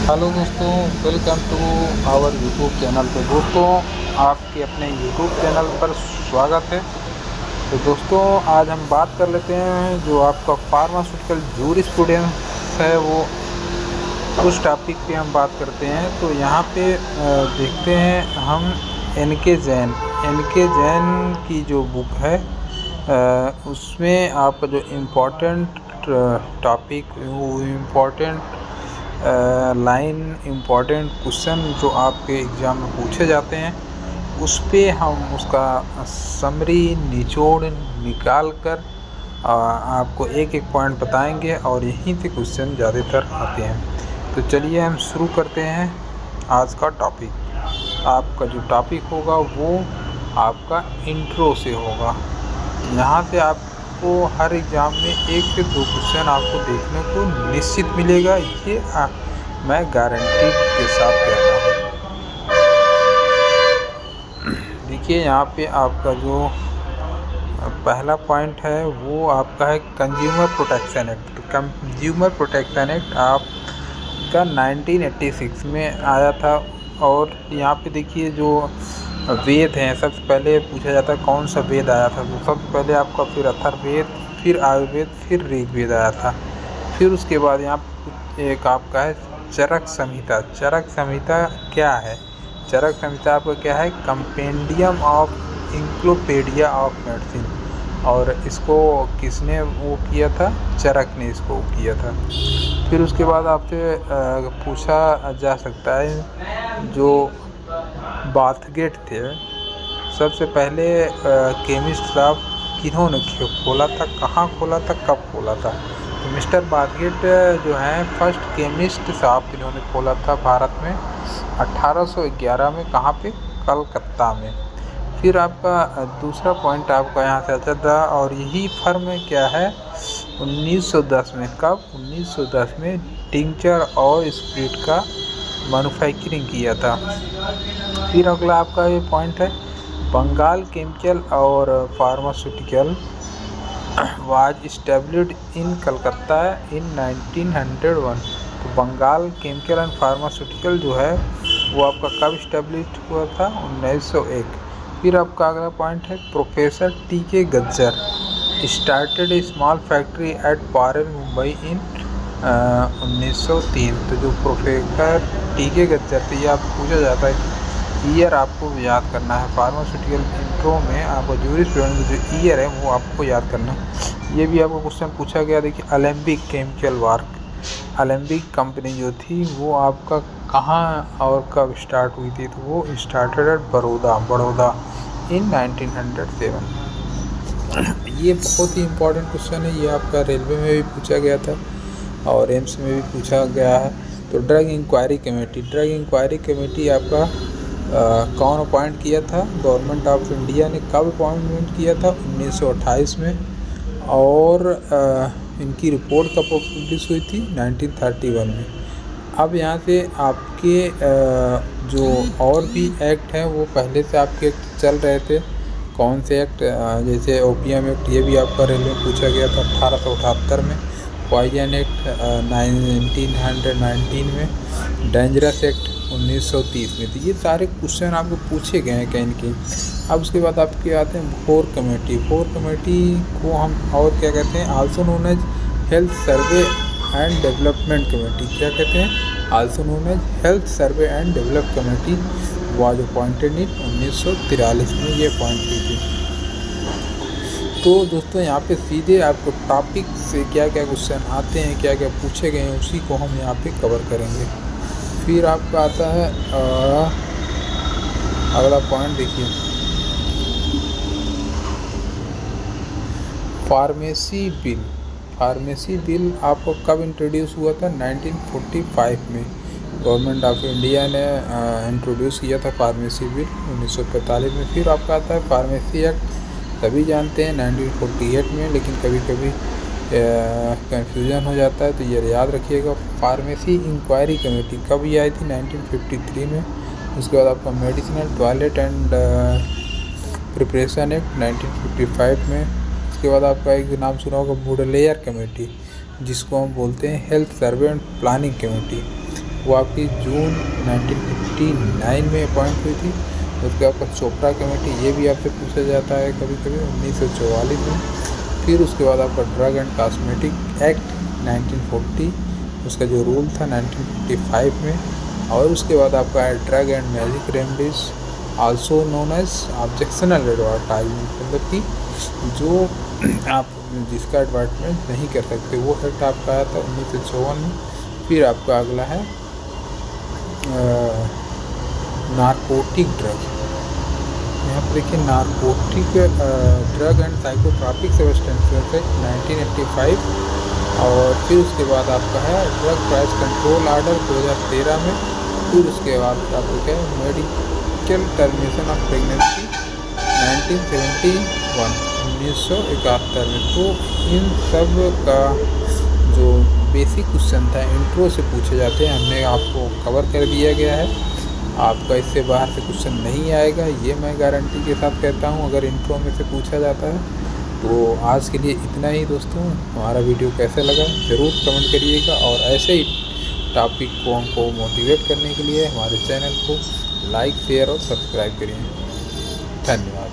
Hello दोस्तों, welcome to our YouTube channel. तो दोस्तों, आपके अपने यूट्यूब चैनल पर स्वागत है। तो दोस्तों, आज हम बात कर लेते हैं जो आपका फार्मास्यूटिकल जूरिस्प्रूडेंस है, वो उस टॉपिक पे हम बात करते हैं। तो यहाँ पे देखते हैं हम एन के जैन की जो बुक है, उसमें आपका जो इम्पोर्टेंट टॉपिक, वो इम्पोर्टेंट लाइन, इम्पॉर्टेंट क्वेश्चन जो आपके एग्ज़ाम में पूछे जाते हैं, उस पे हम उसका समरी निचोड़ निकाल कर आपको एक एक पॉइंट बताएंगे और यहीं से क्वेश्चन ज़्यादातर आते हैं। तो चलिए हम शुरू करते हैं आज का टॉपिक। आपका जो टॉपिक होगा वो आपका इंट्रो से होगा। यहाँ से आपको हर एग्ज़ाम में 1 से 2 क्वेश्चन आपको देखने को निश्चित मिलेगा, ये मैं गारंटी के साथ कहता हूँ। देखिए, यहाँ पे आपका जो पहला पॉइंट है वो आपका है consumer protection act. Consumer protection act आपका 1986 में आया था। और यहाँ पे देखिए जो वेद हैं, सबसे पहले पूछा जाता है कौन सा वेद आया था। तो सबसे पहले आपका फिर अथर्ववेद, फिर आयुर्वेद, फिर ऋग्वेद आया था। फिर उसके बाद यहाँ एक आपका है चरक संहिता। चरक संहिता क्या है? चरक संहिता आपका क्या है? Compendium of encyclopedia of medicine. और इसको किसने वो किया था? चरक ने इसको किया था। फिर उसके बाद आपसे पूछा जा सकता है जो बाथगेट थे, सबसे पहले केमिस्ट साहब किन्होंने खोला था, कहाँ खोला था, कब खोला था? तो मिस्टर बाथगेट जो हैं फर्स्ट केमिस्ट साहब जिन्होंने खोला था भारत में 1811 में। कहाँ पे? कलकत्ता में। फिर आपका दूसरा पॉइंट आपका यहाँ से अच्छा था, और यही फर्म क्या है 1910 में। कब? 1910 में टिंचर और स्प्रिट का मैन्युफैक्चरिंग किया था। फिर अगला आपका ये पॉइंट है बंगाल केमिकल और pharmaceutical was established in Calcutta in 1901। तो बंगाल केमिकल एंड फार्मास्यूटिकल जो है वो आपका कब इस्टेब्लिश हुआ था? 1901। फिर आपका अगला पॉइंट है professor T K. Gajjar started a small factory at Parel Mumbai in 1903। तो जो प्रोफेसर टी.के. गज्जर थे, ये आपको पूछा जाता है, ईयर आपको याद करना है। फार्मास्यूटिकल इंट्रो में आपको जूरिस्प्रूडेंस जो ईयर है वो आपको याद करना है। ये भी आपको क्वेश्चन पूछा गया। देखिए, Alembic chemical work, Alembic company जो थी वो आपका कहाँ और कब स्टार्ट हुई थी? तो वो स्टार्टेड एट बड़ौदा इन 1907। ये बहुत ही इम्पोर्टेंट क्वेश्चन है। ये आपका रेलवे में भी पूछा गया था और एम्स में भी पूछा गया है। तो ड्रग इंक्वायरी कमेटी आपका कौन अपॉइंट किया था? गवर्नमेंट ऑफ इंडिया ने। कब अपॉइंटमेंट किया था? 1928 में। और इनकी रिपोर्ट कब पब्लिश हुई थी? 1931 में। अब यहाँ से आपके जो और भी एक्ट हैं वो पहले से आपके चल रहे थे। कौन से एक्ट? जैसे ओपीएम एक्ट, ये भी आपका रेलवे में पूछा गया था 1878 में। पॉइजन एक्ट 1919 में। डेंजरस एक्ट 1930 में। तो ये सारे क्वेश्चन आपको पूछे गए हैं कहीं न कहीं। अब उसके बाद आपके आते हैं भोर कमेटी। भोर कमेटी को हम और क्या कहते हैं? Also known as health survey and development committee. क्या कहते हैं? Also known as health survey and develop committee was appointed in 1943 में। ये अपॉइंट की थी। तो दोस्तों, यहाँ पे सीधे आपको टॉपिक से क्या क्या क्वेश्चन आते हैं, क्या क्या पूछे गए हैं, उसी को हम यहाँ पे कवर करेंगे। फिर आपका आता है अगला पॉइंट। देखिए, फार्मेसी बिल आपको कब इंट्रोड्यूस हुआ था? 1945 में। गवर्नमेंट ऑफ इंडिया ने इंट्रोड्यूस किया था फार्मेसी बिल 1945 में। फिर आपका आता है फार्मेसी एक्ट, सभी जानते हैं 1948 में, लेकिन कभी कभी कंफ्यूजन हो जाता है, तो ये याद रखिएगा। फार्मेसी इंक्वायरी कमेटी कब ये आई थी? 1953 में। उसके बाद आपका medicinal toilet and preparation act 1955 में। उसके बाद आपका एक नाम सुना होगा बुडेलेयर कमेटी, जिसको हम बोलते हैं health survey and planning committee. वो आपकी जून 1959 में अपॉइंट हुई थी। उसके बाद चोपड़ा कमेटी, ये भी आपसे पूछा जाता है कभी कभी, 1944 में। फिर उसके बाद आपका ड्रग एंड कॉस्मेटिक एक्ट 1940, उसका जो रूल था 1955 में। और उसके बाद आपका है drug and magic remedies, also known as objectionable advertisement, मतलब कि जो आप जिसका एडवर्टाइजमेंट नहीं कर सकते, वो एक्ट आपका आया था 1954 में। फिर आपका अगला है नारकोटिक ड्रग। यहाँ पर देखिए narcotic drug and psychotropic substances act 1985। और फिर उसके बाद आपका है ड्रग प्राइस कंट्रोल ऑर्डर 2013 में। फिर उसके बाद आपको क्या है मेडिकल टर्मिनेशन ऑफ प्रेगनेंसी 1971 में। तो इन सब का जो बेसिक क्वेश्चन था इंट्रो से पूछे जाते हैं, हमने आपको कवर कर दिया गया है। आपका इससे बाहर से क्वेश्चन नहीं आएगा, ये मैं गारंटी के साथ कहता हूँ, अगर इंट्रो में से पूछा जाता है। तो आज के लिए इतना ही दोस्तों। हमारा वीडियो कैसा लगा ज़रूर कमेंट करिएगा, और ऐसे ही टॉपिक को हमको मोटिवेट करने के लिए हमारे चैनल को लाइक, शेयर और सब्सक्राइब करिए। धन्यवाद।